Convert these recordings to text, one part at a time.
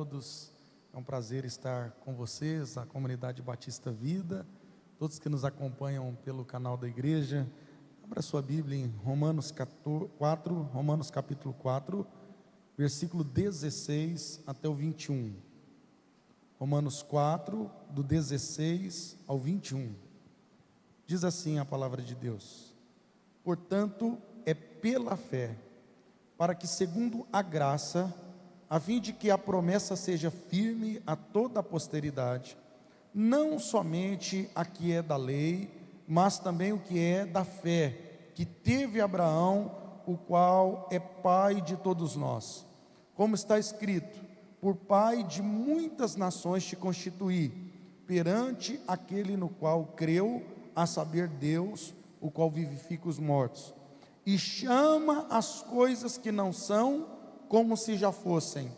Todos, é um prazer estar com vocês, a comunidade Batista Vida, todos que nos acompanham pelo canal da igreja. Abra sua Bíblia em Romanos capítulo 4, versículo 16 até o 21. Romanos 4, do 16 ao 21. Diz assim a palavra de Deus: portanto, é pela fé, para que segundo a graça, a fim de que a promessa seja firme a toda a posteridade, não somente a que é da lei, mas também o que é da fé, que teve Abraão, o qual é pai de todos nós. Como está escrito: por pai de muitas nações te constituí, perante aquele no qual creu, a saber Deus, o qual vivifica os mortos, e chama as coisas que não são como se já fossem,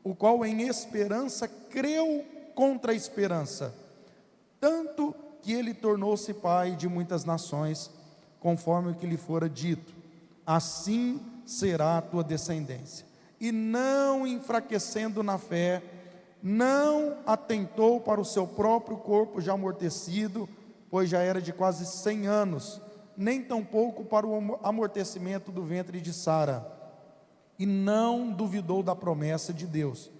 o qual em esperança creu contra a esperança, tanto que ele tornou-se pai de muitas nações, conforme o que lhe fora dito: assim será a tua descendência. E não enfraquecendo na fé, não atentou para o seu próprio corpo já amortecido, pois já era de quase 100 anos, nem tampouco para o amortecimento do ventre de Sara, e não duvidou da promessa de Deus,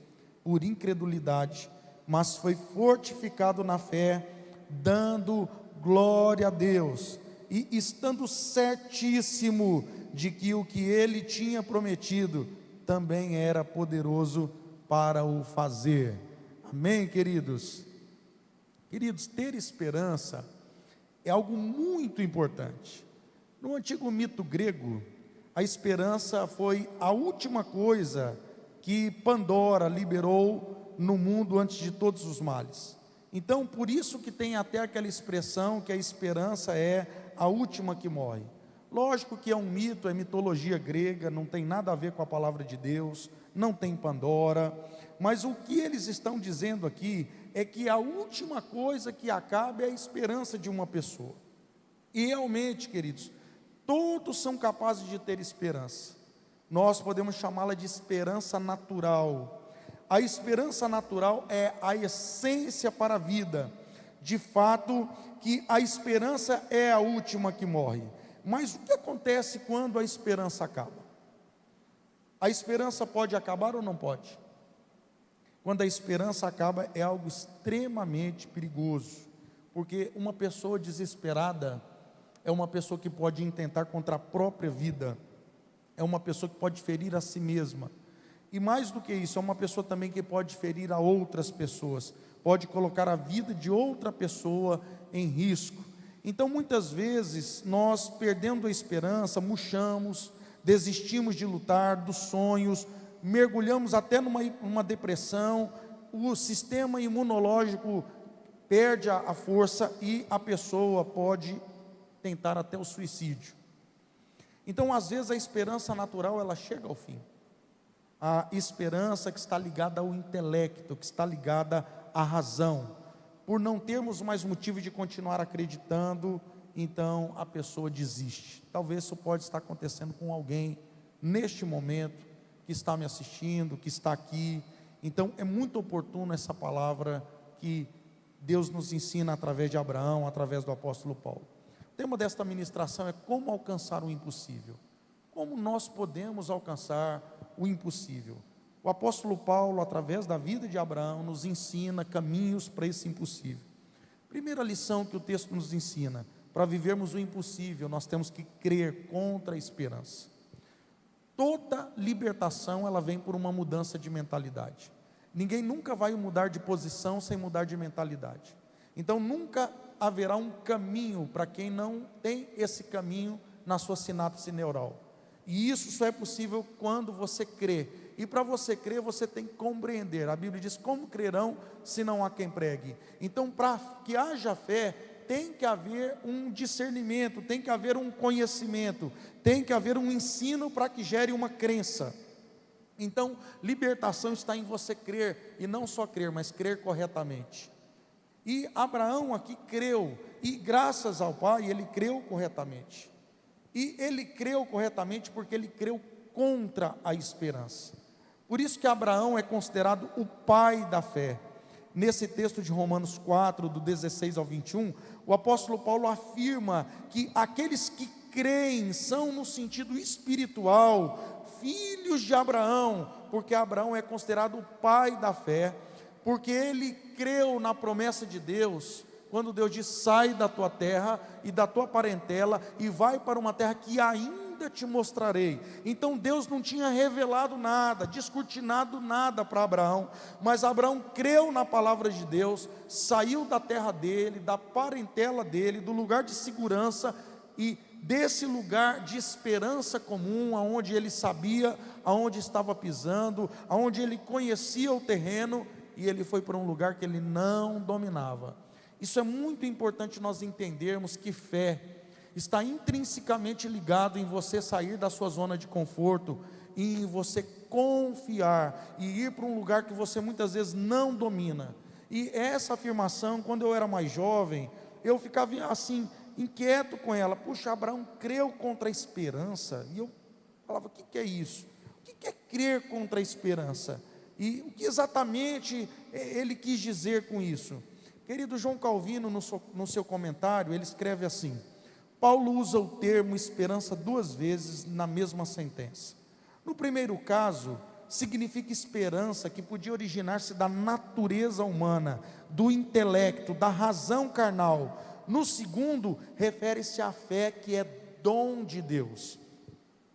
por incredulidade, mas foi fortificado na fé, dando glória a Deus, e estando certíssimo de que o que ele tinha prometido, também era poderoso para o fazer. Amém, queridos? Queridos, ter esperança é algo muito importante. No antigo mito grego, a esperança foi a última coisa que Pandora liberou no mundo antes de todos os males. Então, por isso que tem até aquela expressão que a esperança é a última que morre. Lógico que é um mito, é mitologia grega, não tem nada a ver com a palavra de Deus, não tem Pandora, mas o que eles estão dizendo aqui é que a última coisa que acaba é a esperança de uma pessoa. E realmente, queridos, todos são capazes de ter esperança. Nós podemos chamá-la de esperança natural. A esperança natural é a essência para a vida. De fato, que a esperança é a última que morre. Mas o que acontece quando a esperança acaba? A esperança pode acabar ou não pode? Quando a esperança acaba, é algo extremamente perigoso, porque uma pessoa desesperada é uma pessoa que pode intentar contra a própria vida, é uma pessoa que pode ferir a si mesma, e mais do que isso, é uma pessoa também que pode ferir a outras pessoas, pode colocar a vida de outra pessoa em risco. Então muitas vezes nós, perdendo a esperança, murchamos, desistimos de lutar, dos sonhos, mergulhamos até numa depressão, o sistema imunológico perde a força e a pessoa pode tentar até o suicídio. Então às vezes a esperança natural ela chega ao fim, a esperança que está ligada ao intelecto, que está ligada à razão, por não termos mais motivo de continuar acreditando, então a pessoa desiste. Talvez isso pode estar acontecendo com alguém neste momento, que está me assistindo, que está aqui. Então é muito oportuno essa palavra que Deus nos ensina através de Abraão, através do apóstolo Paulo. O tema desta ministração é como alcançar o impossível. Como nós podemos alcançar o impossível? O apóstolo Paulo, através da vida de Abraão, nos ensina caminhos para esse impossível. Primeira lição que o texto nos ensina: para vivermos o impossível, nós temos que crer contra a esperança. Toda libertação, ela vem por uma mudança de mentalidade. Ninguém nunca vai mudar de posição sem mudar de mentalidade. Então nunca haverá um caminho para quem não tem esse caminho na sua sinapse neural. E isso só é possível quando você crê. E para você crer, você tem que compreender. A Bíblia diz: como crerão se não há quem pregue? Então, para que haja fé, tem que haver um discernimento, tem que haver um conhecimento, tem que haver um ensino para que gere uma crença. Então, libertação está em você crer, e não só crer, mas crer corretamente. E Abraão aqui creu, e graças ao Pai, ele creu corretamente. E ele creu corretamente porque ele creu contra a esperança. Por isso que Abraão é considerado o pai da fé. Nesse texto de Romanos 4, do 16 ao 21, o apóstolo Paulo afirma que aqueles que creem são, no sentido espiritual, filhos de Abraão, porque Abraão é considerado o pai da fé, porque ele creu na promessa de Deus, quando Deus diz: sai da tua terra e da tua parentela e vai para uma terra que ainda te mostrarei. Então Deus não tinha revelado nada, descortinado nada para Abraão, mas Abraão creu na palavra de Deus, saiu da terra dele, da parentela dele, do lugar de segurança e desse lugar de esperança comum, aonde ele sabia aonde estava pisando, aonde ele conhecia o terreno, e ele foi para um lugar que ele não dominava. Isso é muito importante nós entendermos, que fé está intrinsecamente ligado em você sair da sua zona de conforto, e em você confiar e ir para um lugar que você muitas vezes não domina. E essa afirmação, quando eu era mais jovem, eu ficava assim, inquieto com ela. Puxa, Abraão creu contra a esperança. E eu falava: o que é isso? O que é crer contra a esperança? E o que exatamente ele quis dizer com isso? Querido, João Calvino, no seu comentário, ele escreve assim: Paulo usa o termo esperança duas vezes na mesma sentença. No primeiro caso, significa esperança que podia originar-se da natureza humana, do intelecto, da razão carnal. No segundo, refere-se à fé, que é dom de Deus.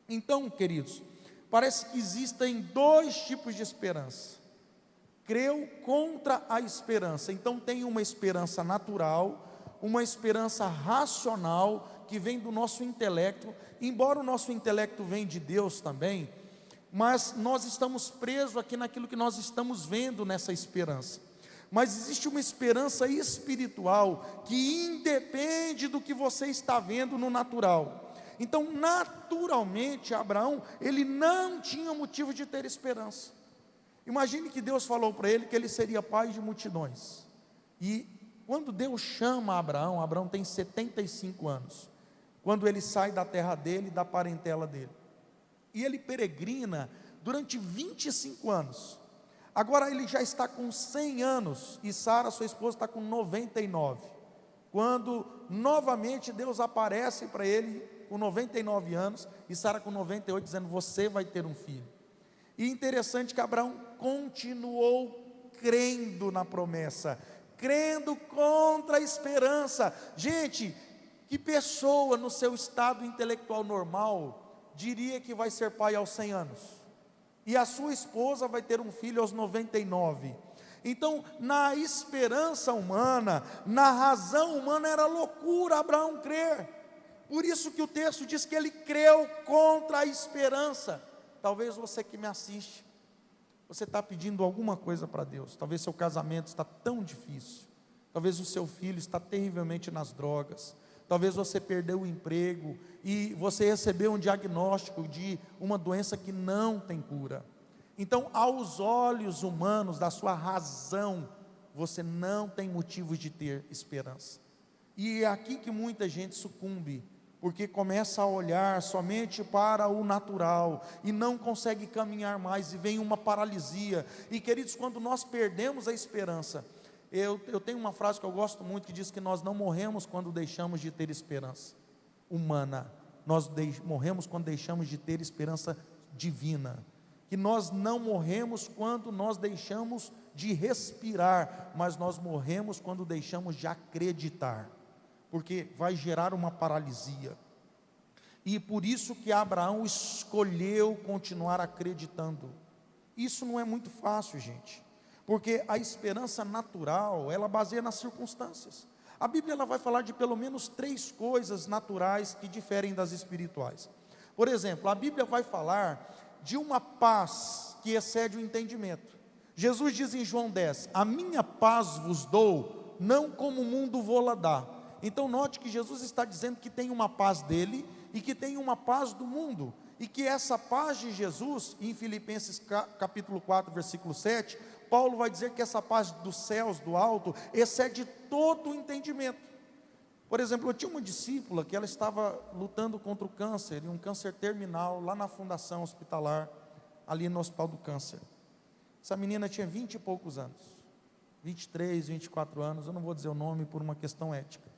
Então, queridos, parece que existem dois tipos de esperança. Creu contra a esperança. Então tem uma esperança natural, uma esperança racional, que vem do nosso intelecto, embora o nosso intelecto venha de Deus também, mas nós estamos presos aqui naquilo que nós estamos vendo nessa esperança. Mas existe uma esperança espiritual, que independe do que você está vendo no natural. Então, naturalmente, Abraão, ele não tinha motivo de ter esperança. Imagine que Deus falou para ele que ele seria pai de multidões. E quando Deus chama Abraão, Abraão tem 75 anos. Quando ele sai da terra dele, da parentela dele. E ele peregrina durante 25 anos. Agora ele já está com 100 anos. E Sara, sua esposa, está com 99. Quando novamente Deus aparece para ele com 99 anos. E Sara com 98, dizendo: você vai ter um filho. E interessante que Abraão continuou crendo na promessa, crendo contra a esperança. Gente, que pessoa no seu estado intelectual normal diria que vai ser pai aos 100 anos? E a sua esposa vai ter um filho aos 99. Então, na esperança humana, na razão humana, era loucura Abraão crer. Por isso que o texto diz que ele creu contra a esperança. Talvez você que me assiste, você está pedindo alguma coisa para Deus. Talvez seu casamento está tão difícil. Talvez o seu filho está terrivelmente nas drogas. Talvez você perdeu o emprego e você recebeu um diagnóstico de uma doença que não tem cura. Então, aos olhos humanos, da sua razão, você não tem motivos de ter esperança. E é aqui que muita gente sucumbe, porque começa a olhar somente para o natural e não consegue caminhar mais, e vem uma paralisia. E queridos, quando nós perdemos a esperança, eu tenho uma frase que eu gosto muito, que diz que nós não morremos quando deixamos de ter esperança humana, nós morremos quando deixamos de ter esperança divina. Que nós não morremos quando nós deixamos de respirar, mas nós morremos quando deixamos de acreditar, porque vai gerar uma paralisia. E por isso que Abraão escolheu continuar acreditando. Isso não é muito fácil, gente, porque a esperança natural, ela baseia nas circunstâncias. A Bíblia, ela vai falar de pelo menos 3 coisas naturais que diferem das espirituais. Por exemplo, a Bíblia vai falar de uma paz que excede o entendimento. Jesus diz em João 10: a minha paz vos dou, não como o mundo vou-la dar. Então note que Jesus está dizendo que tem uma paz dele e que tem uma paz do mundo, e que essa paz de Jesus, em Filipenses capítulo 4, versículo 7, Paulo vai dizer que essa paz dos céus, do alto, excede todo o entendimento. Por exemplo, eu tinha uma discípula que ela estava lutando contra o câncer, e um câncer terminal, lá na fundação hospitalar. ali no Hospital do Câncer. Essa menina tinha 20 e poucos anos, 23, 24 anos, eu não vou dizer o nome por uma questão ética.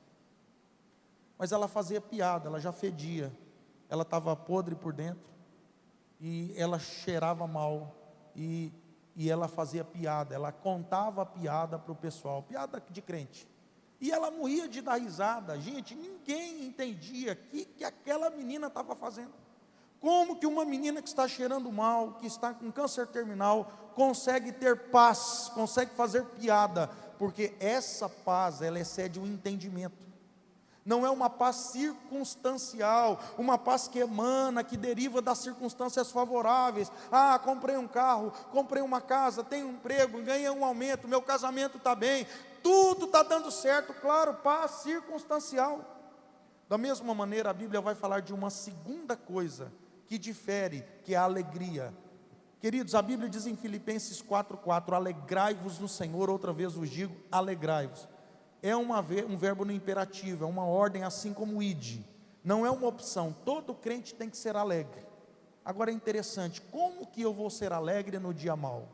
Mas ela fazia piada, ela já fedia, ela estava podre por dentro, e ela cheirava mal, e ela fazia piada, ela contava a piada para o pessoal, piada de crente, e ela morria de dar risada. Gente, ninguém entendia o que aquela menina estava fazendo. Como que uma menina que está cheirando mal, que está com câncer terminal, consegue ter paz, consegue fazer piada? Porque essa paz, ela excede o entendimento. Não é uma paz circunstancial, uma paz que emana, que deriva das circunstâncias favoráveis. Ah, comprei um carro, comprei uma casa, tenho um emprego, ganhei um aumento, meu casamento está bem, tudo está dando certo. Claro, paz circunstancial. Da mesma maneira, a Bíblia vai falar de uma segunda coisa que difere, que é a alegria. Queridos, a Bíblia diz em Filipenses 4:4, alegrai-vos no Senhor. Outra vez vos digo, alegrai-vos. É um verbo no imperativo, é uma ordem, assim como ide. Não é uma opção, todo crente tem que ser alegre. Agora é interessante, como que eu vou ser alegre no dia mau?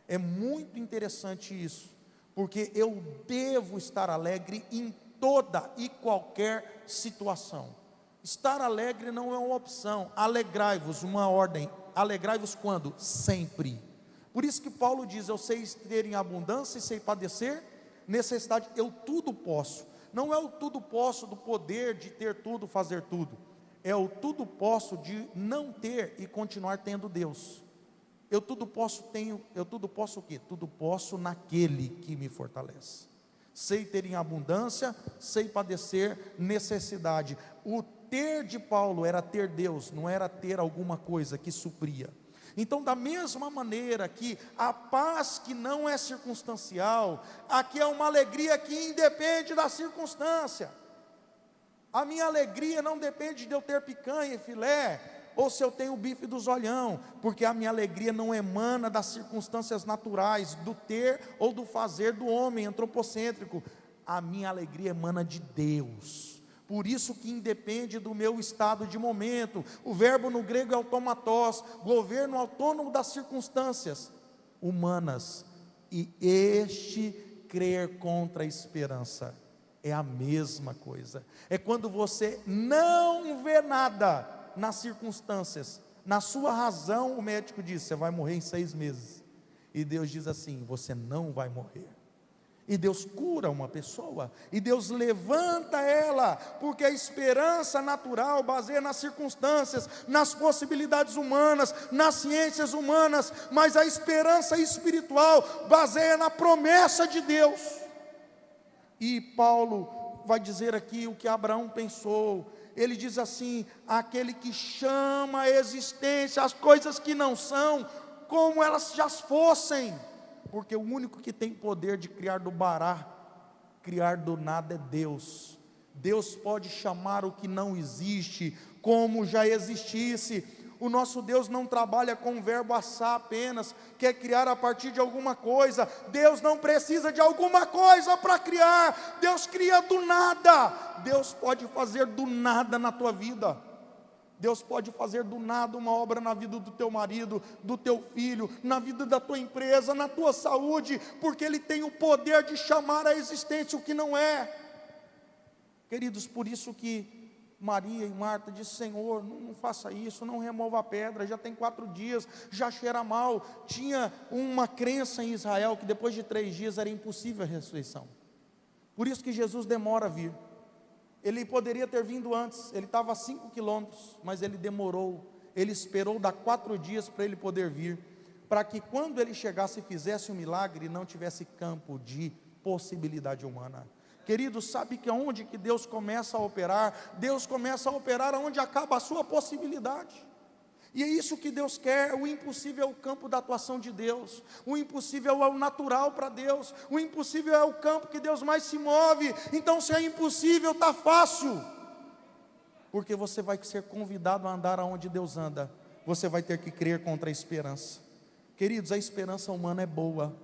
É muito interessante isso, porque eu devo estar alegre em toda e qualquer situação. Estar alegre não é uma opção. Alegrai-vos, uma ordem. Alegrai-vos quando? Sempre. Por isso que Paulo diz, eu sei ter em abundância e sei padecer necessidade. Eu tudo posso. Não é o tudo posso do poder de ter tudo, fazer tudo. É o tudo posso de não ter e continuar tendo Deus. Eu tudo posso o quê? Tudo posso naquele que me fortalece. Sei ter em abundância, sei padecer necessidade. O ter de Paulo era ter Deus, não era ter alguma coisa que supria. Então, da mesma maneira que a paz que não é circunstancial, aqui é uma alegria que independe da circunstância. A minha alegria não depende de eu ter picanha e filé, ou se eu tenho o bife do zoião, porque a minha alegria não emana das circunstâncias naturais, do ter ou do fazer do homem antropocêntrico. A minha alegria emana de Deus. Por isso que independe do meu estado de momento. O verbo no grego é automatos, governo autônomo das circunstâncias humanas. E este crer contra a esperança é a mesma coisa. É quando você não vê nada nas circunstâncias, na sua razão, o médico diz, você vai morrer em 6 meses, e Deus diz assim, você não vai morrer, e Deus cura uma pessoa, e Deus levanta ela, porque a esperança natural baseia nas circunstâncias, nas possibilidades humanas, nas ciências humanas, mas a esperança espiritual baseia na promessa de Deus. E Paulo vai dizer aqui o que Abraão pensou. Ele diz assim, aquele que chama a existência as coisas que não são, como elas já fossem, porque o único que tem poder de criar do bará, criar do nada é Deus. Deus pode chamar o que não existe, como já existisse. O nosso Deus não trabalha com o verbo assar apenas, quer criar a partir de alguma coisa. Deus não precisa de alguma coisa para criar, Deus cria do nada. Deus pode fazer do nada na tua vida. Deus pode fazer do nada uma obra na vida do teu marido, do teu filho, na vida da tua empresa, na tua saúde, porque Ele tem o poder de chamar à existência o que não é. Queridos, por isso que Maria e Marta dizem, Senhor, não faça isso, não remova a pedra, já tem 4 dias, já cheira mal. Tinha uma crença em Israel que depois de 3 dias era impossível a ressurreição. Por isso que Jesus demora a vir. Ele poderia ter vindo antes, ele estava a 5 quilômetros, mas ele demorou, ele esperou dar 4 dias para ele poder vir, para que quando ele chegasse e fizesse um milagre, não tivesse campo de possibilidade humana. Queridos, sabe que aonde que Deus começa a operar? Deus começa a operar onde acaba a sua possibilidade. E é isso que Deus quer. O impossível é o campo da atuação de Deus. O impossível é o natural para Deus. O impossível é o campo que Deus mais se move. Então, se é impossível, está fácil. Porque você vai ser convidado a andar aonde Deus anda. Você vai ter que crer contra a esperança. Queridos, a esperança humana é boa.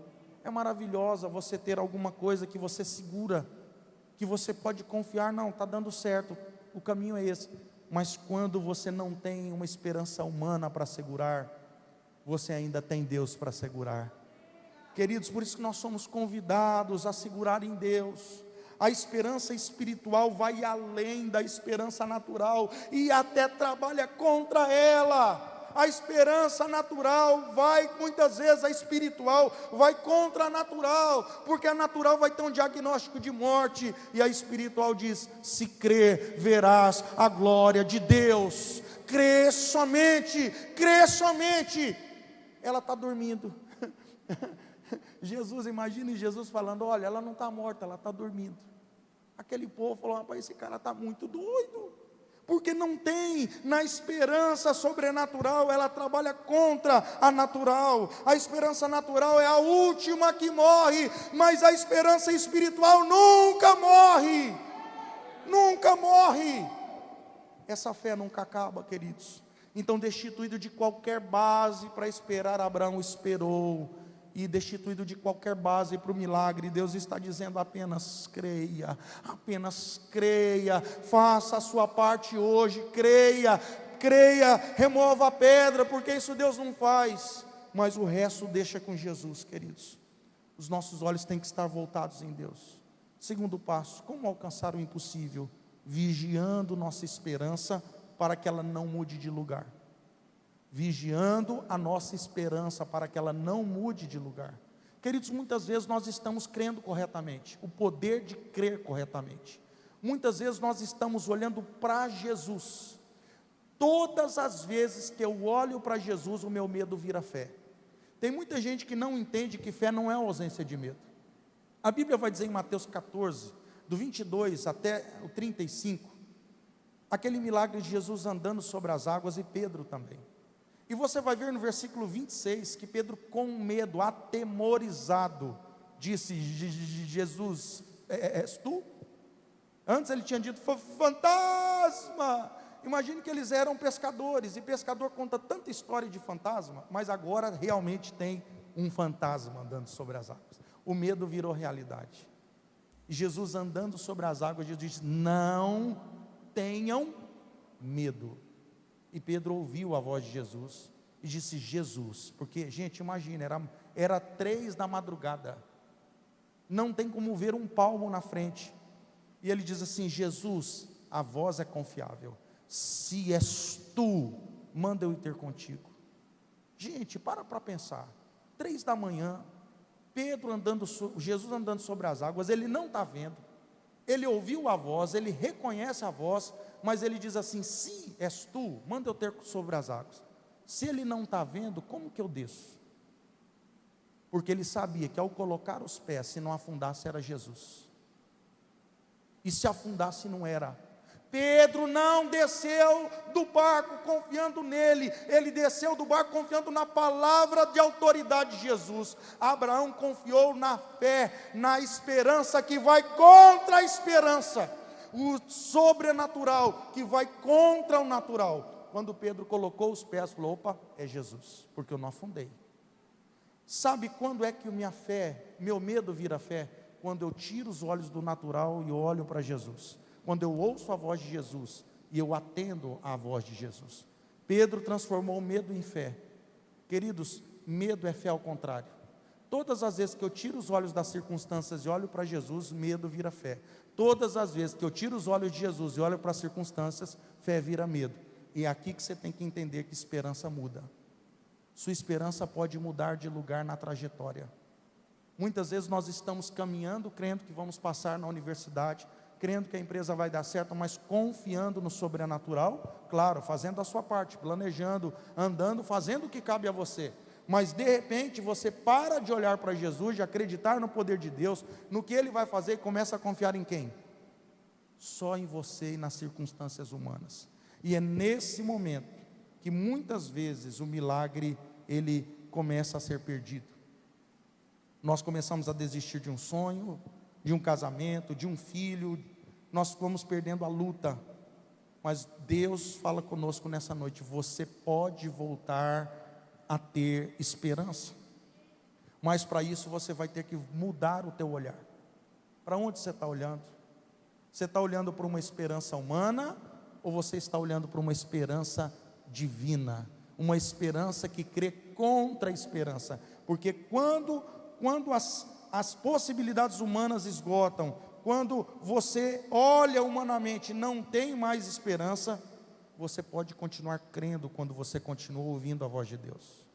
É maravilhosa você ter alguma coisa que você segura, que você pode confiar, não, está dando certo, o caminho é esse. Mas quando você não tem uma esperança humana para segurar, você ainda tem Deus para segurar. Queridos, por isso que nós somos convidados a segurar em Deus. A esperança espiritual vai além da esperança natural e até trabalha contra ela. A esperança natural vai, muitas vezes a espiritual vai contra a natural, porque a natural vai ter um diagnóstico de morte, e a espiritual diz: se crer, verás a glória de Deus. Crê somente, crê somente. Ela está dormindo. Jesus, imagine Jesus falando: olha, ela não está morta, ela está dormindo. Aquele povo falou: rapaz, esse cara está muito doido, porque não tem na esperança sobrenatural, ela trabalha contra a natural. A esperança natural é a última que morre, mas a esperança espiritual nunca morre, nunca morre. Essa fé nunca acaba, queridos. Então, destituído de qualquer base para esperar, Abraão esperou. E destituído de qualquer base para o milagre, Deus está dizendo: apenas creia, faça a sua parte hoje, creia, remova a pedra, porque isso Deus não faz, mas o resto deixa com Jesus, queridos. Os nossos olhos têm que estar voltados em Deus. Segundo passo: como alcançar o impossível? Vigiando nossa esperança para que ela não mude de lugar. Vigiando a nossa esperança para que ela não mude de lugar. Queridos, muitas vezes nós estamos crendo corretamente, o poder de crer corretamente. Muitas vezes nós estamos olhando para Jesus. Todas as vezes que eu olho para Jesus, o meu medo vira fé. Tem muita gente que não entende que fé não é ausência de medo. A Bíblia vai dizer em Mateus 14, do 22 até o 35, aquele milagre de Jesus andando sobre as águas, e Pedro também. E você vai ver no versículo 26, que Pedro, com medo, atemorizado, disse: Jesus, és tu? Antes ele tinha dito: fantasma. Imagine que eles eram pescadores, e pescador conta tanta história de fantasma, mas agora realmente tem um fantasma andando sobre as águas. O medo virou realidade. E Jesus andando sobre as águas, Jesus disse: não tenham medo. E Pedro ouviu a voz de Jesus e disse: Jesus, porque, gente, imagina, era 3 da madrugada, não tem como ver um palmo na frente, e ele diz assim: Jesus, a voz é confiável, se és tu, manda eu ir ter contigo. Gente, para pensar, 3 da manhã, Jesus andando sobre as águas, ele não está vendo, ele ouviu a voz, ele reconhece a voz, mas ele diz assim: se és tu, manda eu ter sobre as águas. Se ele não está vendo, como que eu desço? Porque ele sabia que ao colocar os pés, se não afundasse era Jesus, e se afundasse não era. Pedro não desceu do barco confiando nele, ele desceu do barco confiando na palavra de autoridade de Jesus. Abraão confiou na fé, na esperança que vai contra a esperança, o sobrenatural que vai contra o natural. Quando Pedro colocou os pés, falou: opa, é Jesus, porque eu não afundei. Sabe quando é que meu medo vira fé? Quando eu tiro os olhos do natural e olho para Jesus. Quando eu ouço a voz de Jesus e eu atendo à voz de Jesus. Pedro transformou o medo em fé. Queridos, medo é fé ao contrário. Todas as vezes que eu tiro os olhos das circunstâncias e olho para Jesus, medo vira fé. Todas as vezes que eu tiro os olhos de Jesus e olho para as circunstâncias, fé vira medo. E é aqui que você tem que entender que esperança muda. Sua esperança pode mudar de lugar na trajetória. Muitas vezes nós estamos caminhando, crendo que vamos passar na universidade, crendo que a empresa vai dar certo, mas confiando no sobrenatural, claro, fazendo a sua parte, planejando, andando, fazendo o que cabe a você. Mas de repente você para de olhar para Jesus, de acreditar no poder de Deus, no que Ele vai fazer, e começa a confiar em quem? Só em você e nas circunstâncias humanas. E é nesse momento que muitas vezes o milagre, ele começa a ser perdido. Nós começamos a desistir de um sonho, de um casamento, de um filho, nós vamos perdendo a luta, mas Deus fala conosco nessa noite: você pode voltar a ter esperança, mas para isso você vai ter que mudar o teu olhar. Para onde você está olhando? Você está olhando para uma esperança humana, ou você está olhando para uma esperança divina, uma esperança que crê contra a esperança, porque quando as possibilidades humanas esgotam, quando você olha humanamente e não tem mais esperança, você pode continuar crendo quando você continua ouvindo a voz de Deus.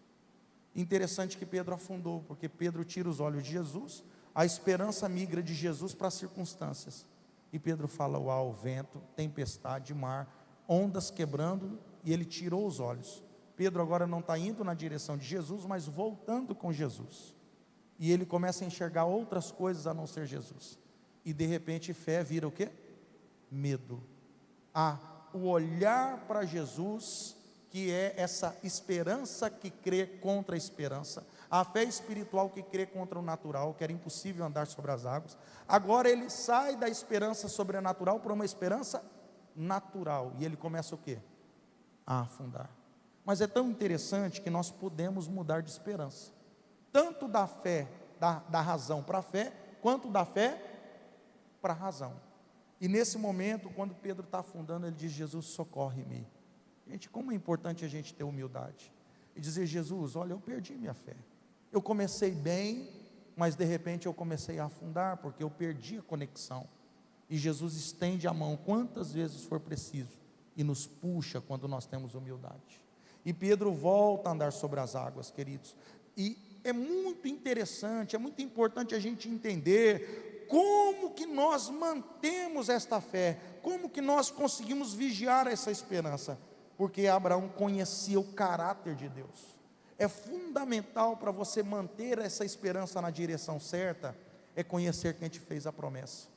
Interessante que Pedro afundou, porque Pedro tira os olhos de Jesus, a esperança migra de Jesus para as circunstâncias, e Pedro fala: uau, vento, tempestade, mar, ondas quebrando, e ele tirou os olhos. Pedro agora não está indo na direção de Jesus, mas voltando com Jesus, e ele começa a enxergar outras coisas a não ser Jesus, e de repente fé vira o quê? Medo. O olhar para Jesus, que é essa esperança que crê contra a esperança, a fé espiritual que crê contra o natural, que era impossível andar sobre as águas. Agora ele sai da esperança sobrenatural para uma esperança natural, e ele começa o quê? A afundar. Mas é tão interessante que nós podemos mudar de esperança, tanto da fé, da razão para a fé, quanto da fé para a razão. E nesse momento, quando Pedro está afundando, ele diz: Jesus, socorre-me. Gente, como é importante a gente ter humildade e dizer: Jesus, olha, eu perdi minha fé, eu comecei bem, mas de repente eu comecei a afundar, porque eu perdi a conexão. E Jesus estende a mão quantas vezes for preciso, e nos puxa quando nós temos humildade. E Pedro volta a andar sobre as águas, queridos. E é muito interessante, é muito importante a gente entender como que nós mantemos esta fé, como que nós conseguimos vigiar essa esperança, porque Abraão conhecia o caráter de Deus. É fundamental para você manter essa esperança na direção certa, é conhecer quem te fez a promessa.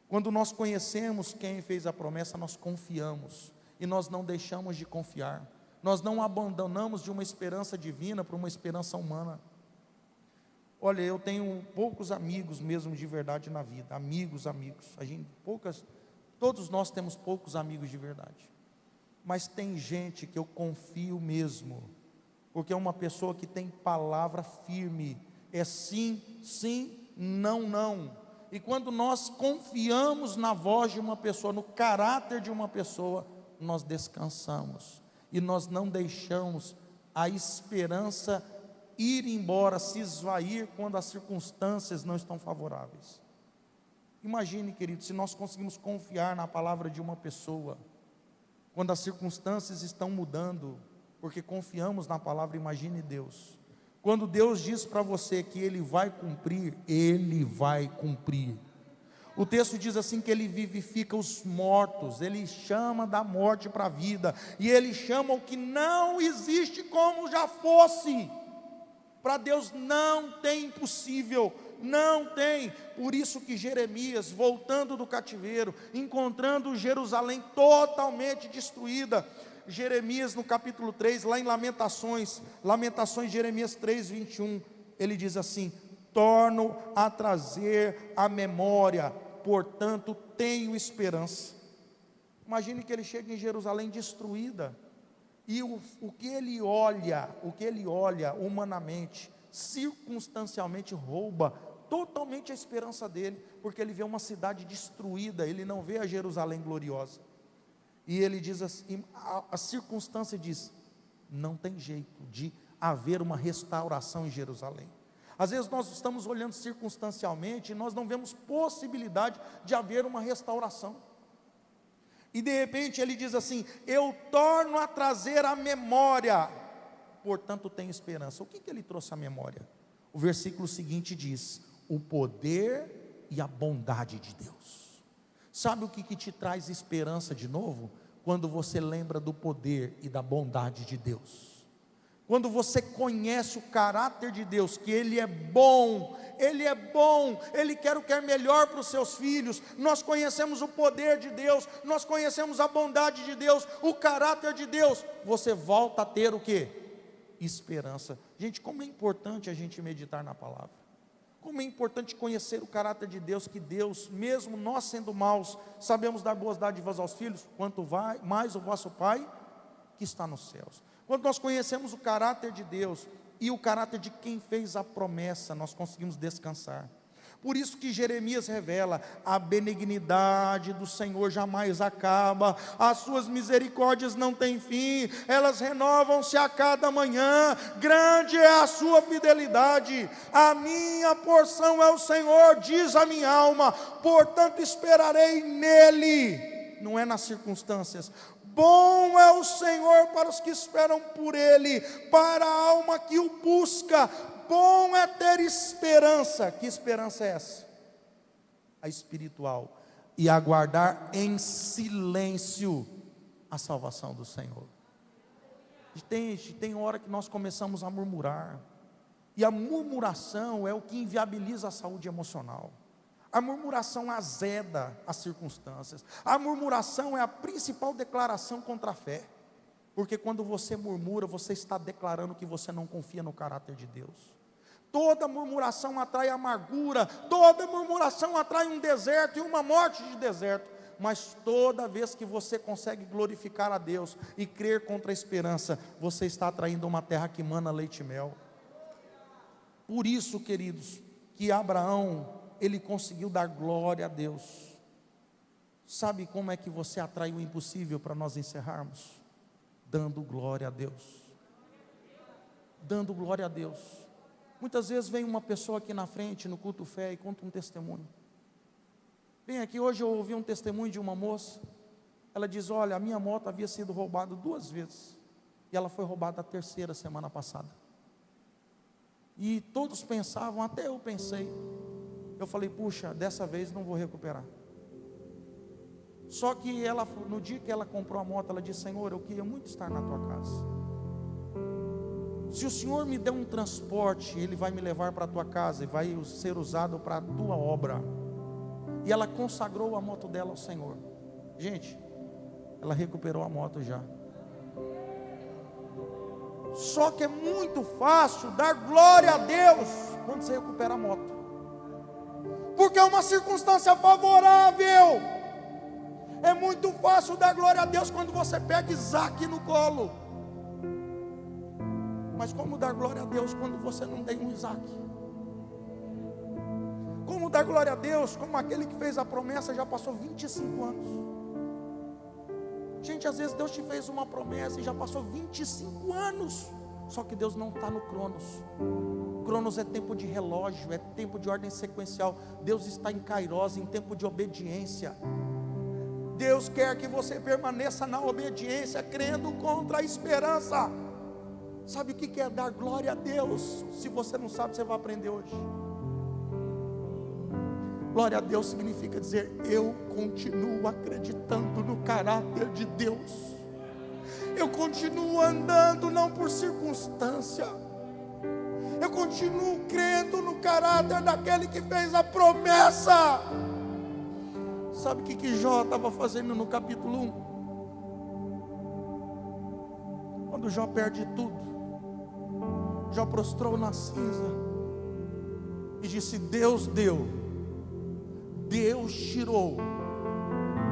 Quando nós conhecemos quem fez a promessa, nós confiamos, e nós não deixamos de confiar, nós não abandonamos de uma esperança divina para uma esperança humana. Olha, eu tenho poucos amigos mesmo de verdade na vida, amigos, todos nós temos poucos amigos de verdade, mas tem gente que eu confio mesmo, porque é uma pessoa que tem palavra firme, é sim, sim, não, não. E quando nós confiamos na voz de uma pessoa, no caráter de uma pessoa, nós descansamos, e nós não deixamos a esperança ir embora, se esvair quando as circunstâncias não estão favoráveis. Imagine, querido, se nós conseguimos confiar na palavra de uma pessoa, quando as circunstâncias estão mudando, porque confiamos na palavra. Imagine Deus, quando Deus diz para você que Ele vai cumprir, Ele vai cumprir. O texto diz assim, que Ele vivifica os mortos, Ele chama da morte para a vida, e Ele chama o que não existe como já fosse. Para Deus não tem impossível, não tem. Por isso que Jeremias, voltando do cativeiro, encontrando Jerusalém totalmente destruída, Jeremias no capítulo 3, lá em Lamentações, Jeremias 3, 21, ele diz assim: torno a trazer a memória, portanto tenho esperança. Imagine que ele chega em Jerusalém destruída, e o que ele olha humanamente, circunstancialmente rouba totalmente a esperança dele, porque ele vê uma cidade destruída, ele não vê a Jerusalém gloriosa. E ele diz assim, a circunstância diz: não tem jeito de haver uma restauração em Jerusalém. Às vezes nós estamos olhando circunstancialmente e nós não vemos possibilidade de haver uma restauração. E de repente ele diz assim: eu torno a trazer a memória, portanto tenho esperança. O que ele trouxe à memória? O versículo seguinte diz: o poder e a bondade de Deus. Sabe o que te traz esperança de novo? Quando você lembra do poder e da bondade de Deus. Quando você conhece o caráter de Deus, que Ele é bom, Ele quer o que é melhor para os seus filhos. Nós conhecemos o poder de Deus, nós conhecemos a bondade de Deus, o caráter de Deus. Você volta a ter o quê? Esperança. Gente, como é importante a gente meditar na palavra. Como é importante conhecer o caráter de Deus, que Deus, mesmo nós sendo maus, sabemos dar boas dádivas aos filhos, quanto mais o vosso Pai que está nos céus. Quando nós conhecemos o caráter de Deus e o caráter de quem fez a promessa, nós conseguimos descansar. Por isso que Jeremias revela: a benignidade do Senhor jamais acaba, as suas misericórdias não têm fim, elas renovam-se a cada manhã, grande é a sua fidelidade. A minha porção é o Senhor, diz a minha alma, portanto esperarei nele, não é nas circunstâncias. Bom é o Senhor para os que esperam por Ele, para a alma que o busca. Bom é ter esperança. Que esperança é essa? A espiritual. E aguardar em silêncio a salvação do Senhor. Tem hora que nós começamos a murmurar, e a murmuração é o que inviabiliza a saúde emocional. A murmuração azeda as circunstâncias. A murmuração é a principal declaração contra a fé. Porque quando você murmura, você está declarando que você não confia no caráter de Deus. Toda murmuração atrai amargura, toda murmuração atrai um deserto e uma morte de deserto. Mas toda vez que você consegue glorificar a Deus e crer contra a esperança, você está atraindo uma terra que mana leite e mel. Por isso, queridos, que Abraão, ele conseguiu dar glória a Deus. Sabe como é que você atrai o impossível para nós encerrarmos? Dando glória a Deus. Dando glória a Deus. Muitas vezes vem uma pessoa aqui na frente, no culto fé, e conta um testemunho. Vem aqui, hoje eu ouvi um testemunho de uma moça. Ela diz: olha, a minha moto havia sido roubada 2 vezes, e ela foi roubada a 3ª semana passada. E todos pensavam, até eu pensei. Eu falei: puxa, dessa vez não vou recuperar. Só que ela, no dia que ela comprou a moto, ela disse: Senhor, eu queria muito estar na tua casa. Se o Senhor me der um transporte, Ele vai me levar para a tua casa e vai ser usado para a tua obra. E ela consagrou a moto dela ao Senhor. Gente, ela recuperou a moto já. Só que é muito fácil dar glória a Deus quando você recupera a moto, porque é uma circunstância favorável. É muito fácil dar glória a Deus quando você pega Isaac no colo. Mas como dar glória a Deus quando você não tem um Isaac? Como dar glória a Deus como aquele que fez a promessa já passou 25 anos? Gente, às vezes Deus te fez uma promessa e já passou 25 anos. Só que Deus não está no Cronos. Cronos é tempo de relógio, é tempo de ordem sequencial. Deus está em Kairos, em tempo de obediência. Deus quer que você permaneça na obediência, crendo contra a esperança. Sabe o que é dar glória a Deus? Se você não sabe, você vai aprender hoje. Glória a Deus significa dizer: eu continuo acreditando no caráter de Deus. Eu continuo andando não por circunstância. Eu continuo crendo no caráter daquele que fez a promessa. Sabe o que Jó estava fazendo no capítulo 1? Quando Jó perde tudo, Jó prostrou na cinza e disse: Deus deu, Deus tirou,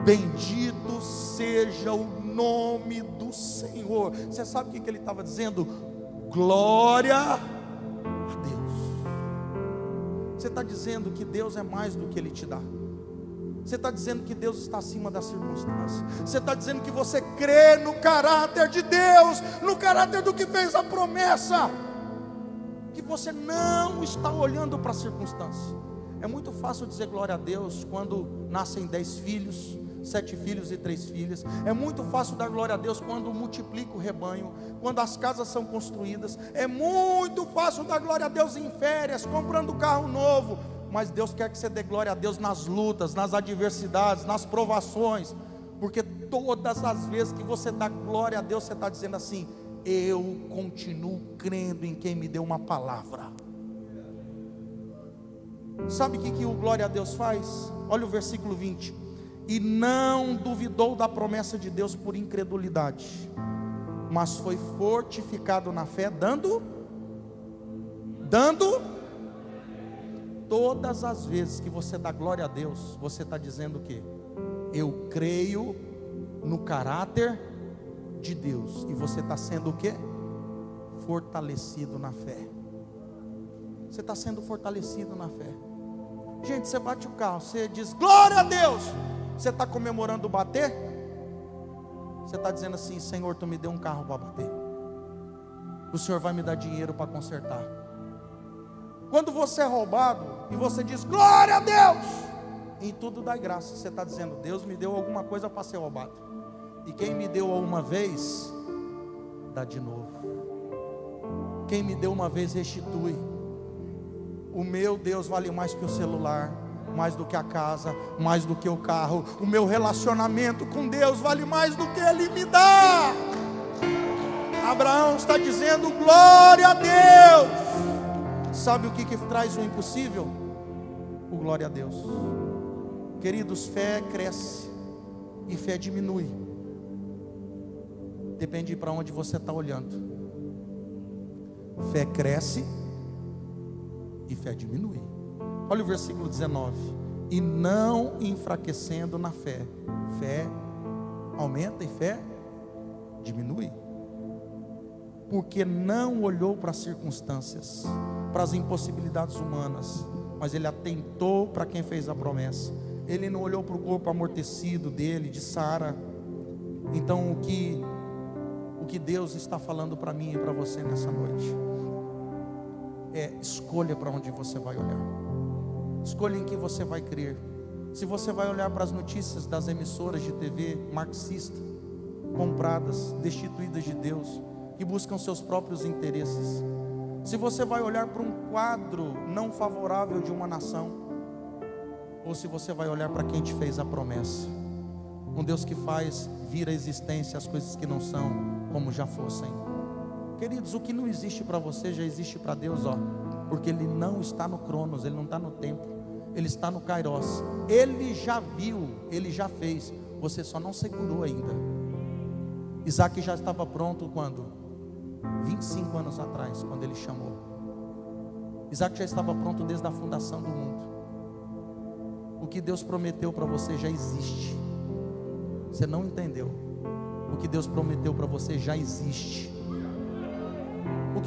bendito seja o nome do Senhor. Você sabe o que ele estava dizendo? Glória a Deus. Você está dizendo que Deus é mais do que Ele te dá. Você está dizendo que Deus está acima das circunstâncias. Você está dizendo que você crê no caráter de Deus, no caráter do que fez a promessa, que você não está olhando para a circunstância. É muito fácil dizer glória a Deus quando nascem 10 filhos, 7 filhos e 3 filhas. É muito fácil dar glória a Deus quando multiplica o rebanho, quando as casas são construídas. É muito fácil dar glória a Deus em férias, comprando carro novo. Mas Deus quer que você dê glória a Deus nas lutas, nas adversidades, nas provações. Porque todas as vezes que você dá glória a Deus, você está dizendo assim: eu continuo crendo em quem me deu uma palavra. Sabe o que o glória a Deus faz? Olha o versículo 20. E não duvidou da promessa de Deus por incredulidade, mas foi fortificado na fé, dando. Todas as vezes que você dá glória a Deus, você está dizendo o quê? Eu creio no caráter de Deus. E você está sendo o quê? Fortalecido na fé. Você está sendo fortalecido na fé. Gente, você bate o carro, você diz glória a Deus, você está comemorando o bater? Você está dizendo assim: Senhor, tu me deu um carro para bater, o Senhor vai me dar dinheiro para consertar. Quando você é roubado e você diz glória a Deus, em tudo dá graça, você está dizendo: Deus me deu alguma coisa para ser roubado, e quem me deu uma vez, dá de novo. Quem me deu uma vez, restitui. O meu Deus vale mais que o celular, mais do que a casa, mais do que o carro. O meu relacionamento com Deus vale mais do que Ele me dá. Abraão está dizendo glória a Deus. Sabe o que traz o impossível? O glória a Deus. Queridos, fé cresce e fé diminui. Depende para onde você está olhando. Fé cresce e fé diminui. Olha o versículo 19: e não enfraquecendo na fé. Fé aumenta e fé diminui. Porque não olhou para as circunstâncias, para as impossibilidades humanas, mas ele atentou para quem fez a promessa. Ele não olhou para o corpo amortecido dele, de Sara. Então o que Deus está falando para mim e para você nessa noite é: escolha para onde você vai olhar, escolha em que você vai crer. Se você vai olhar para as notícias das emissoras de TV marxistas, compradas, destituídas de Deus, que buscam seus próprios interesses, se você vai olhar para um quadro não favorável de uma nação, ou se você vai olhar para quem te fez a promessa, um Deus que faz vir à existência as coisas que não são como já fossem. Queridos, o que não existe para você já existe para Deus, porque Ele não está no Cronos, Ele não está no tempo, Ele está no Kairos. Ele já viu, Ele já fez, você só não segurou ainda. Isaac já estava pronto quando? 25 anos atrás, quando Ele chamou. Isaac já estava pronto desde a fundação do mundo. O que Deus prometeu para você já existe. Você não entendeu? O que Deus prometeu para você já existe. O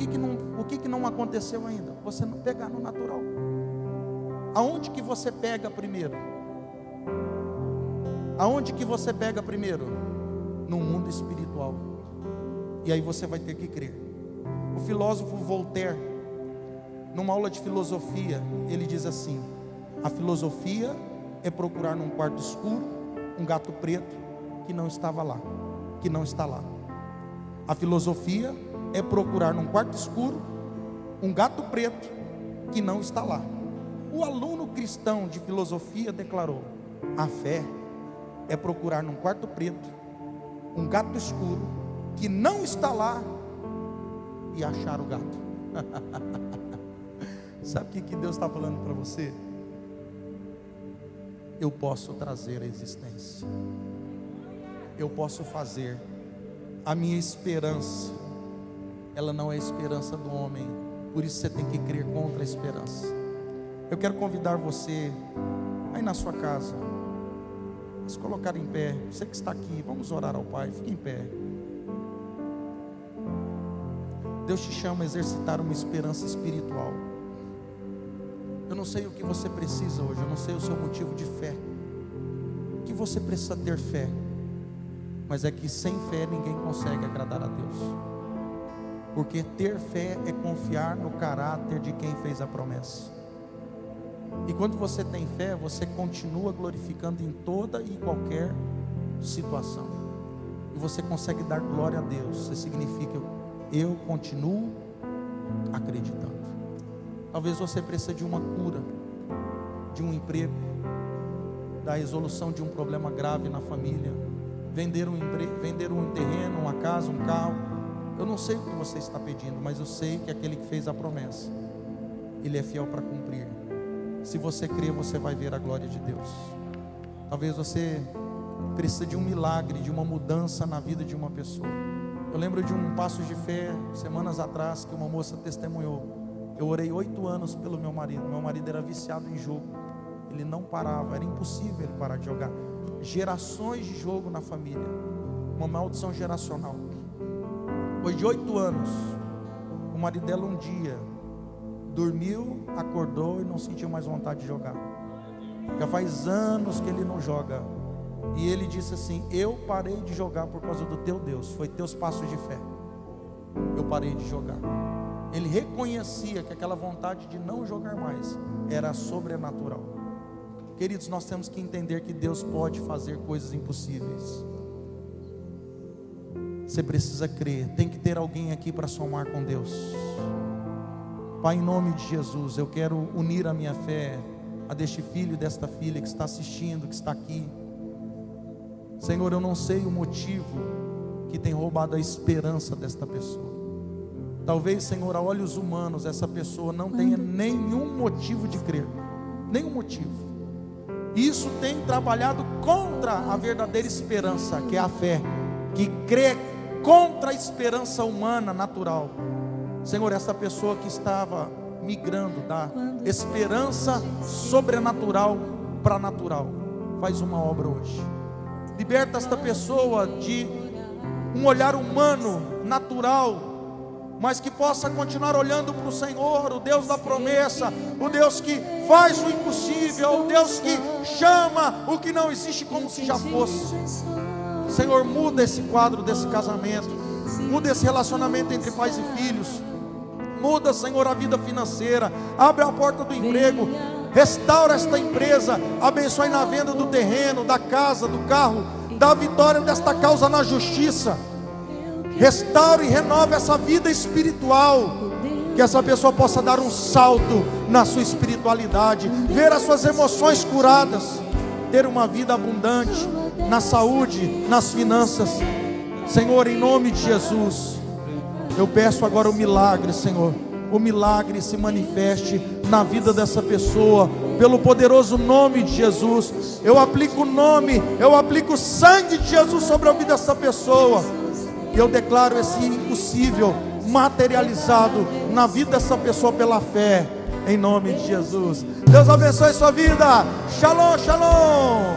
que não aconteceu ainda? Você não pegar no natural. Aonde que você pega primeiro? Aonde que você pega primeiro? No mundo espiritual. E aí você vai ter que crer. O filósofo Voltaire, numa aula de filosofia, ele diz assim: a filosofia é procurar num quarto escuro um gato preto que não estava lá, que não está lá. A filosofia é procurar num quarto escuro um gato preto que não está lá. O aluno cristão de filosofia declarou: a fé é procurar num quarto preto um gato escuro que não está lá e achar o gato. Sabe o que Deus está falando para você? Eu posso trazer a existência, eu posso fazer. A minha esperança, ela não é a esperança do homem, por isso você tem que crer contra a esperança. Eu quero convidar você, aí na sua casa, a se colocar em pé. Você que está aqui, vamos orar ao Pai, fique em pé. Deus te chama a exercitar uma esperança espiritual. Eu não sei o que você precisa hoje, eu não sei o seu motivo de fé, o que você precisa ter fé, mas é que sem fé ninguém consegue agradar a Deus, porque ter fé é confiar no caráter de quem fez a promessa. E quando você tem fé, você continua glorificando em toda e qualquer situação, e você consegue dar glória a Deus. Isso significa: eu continuo acreditando. Talvez você precise de uma cura, de um emprego, da resolução de um problema grave na família, vender um terreno, uma casa, um carro. Eu não sei o que você está pedindo, mas eu sei que aquele que fez a promessa, Ele é fiel para cumprir. Se você crer, você vai ver a glória de Deus. Talvez você precise de um milagre, de uma mudança na vida de uma pessoa. Eu lembro de um passo de fé, semanas atrás, que uma moça testemunhou. Eu orei 8 anos pelo meu marido. Meu marido era viciado em jogo, ele não parava, era impossível ele parar de jogar. Gerações de jogo na família, uma maldição geracional. Depois de 8 anos, o marido dela um dia dormiu, acordou e não sentiu mais vontade de jogar. Já faz anos que ele não joga. E ele disse assim: eu parei de jogar por causa do teu Deus. Foi teus passos de fé. Eu parei de jogar. Ele reconhecia que aquela vontade de não jogar mais era sobrenatural. Queridos, nós temos que entender que Deus pode fazer coisas impossíveis. Você precisa crer. Tem que ter alguém aqui para somar com Deus. Pai, em nome de Jesus, eu quero unir a minha fé a deste filho e desta filha que está assistindo, que está aqui. Senhor, eu não sei o motivo que tem roubado a esperança desta pessoa. Talvez, Senhor, a olhos humanos, essa pessoa não tenha nenhum motivo de crer. Nenhum motivo. Isso tem trabalhado contra a verdadeira esperança, que é a fé, que crê contra a esperança humana, natural. Senhor, essa pessoa que estava migrando da esperança sobrenatural para natural, faz uma obra hoje. Liberta esta pessoa de um olhar humano, natural, mas que possa continuar olhando para o Senhor, o Deus da promessa, o Deus que faz o impossível, o Deus que chama o que não existe como se já fosse. Senhor, muda esse quadro desse casamento, muda esse relacionamento entre pais e filhos, muda, Senhor, a vida financeira, abre a porta do emprego, restaura esta empresa, abençoe na venda do terreno, da casa, do carro, dá vitória desta causa na justiça. Restaure e renove essa vida espiritual, que essa pessoa possa dar um salto na sua espiritualidade, ver as suas emoções curadas, ter uma vida abundante na saúde, nas finanças. Senhor, em nome de Jesus, eu peço agora o milagre, Senhor. O milagre se manifeste na vida dessa pessoa, pelo poderoso nome de Jesus. Eu aplico o nome, eu aplico o sangue de Jesus sobre a vida dessa pessoa. E eu declaro esse impossível materializado na vida dessa pessoa pela fé, em nome de Jesus. Deus abençoe sua vida. Shalom, shalom.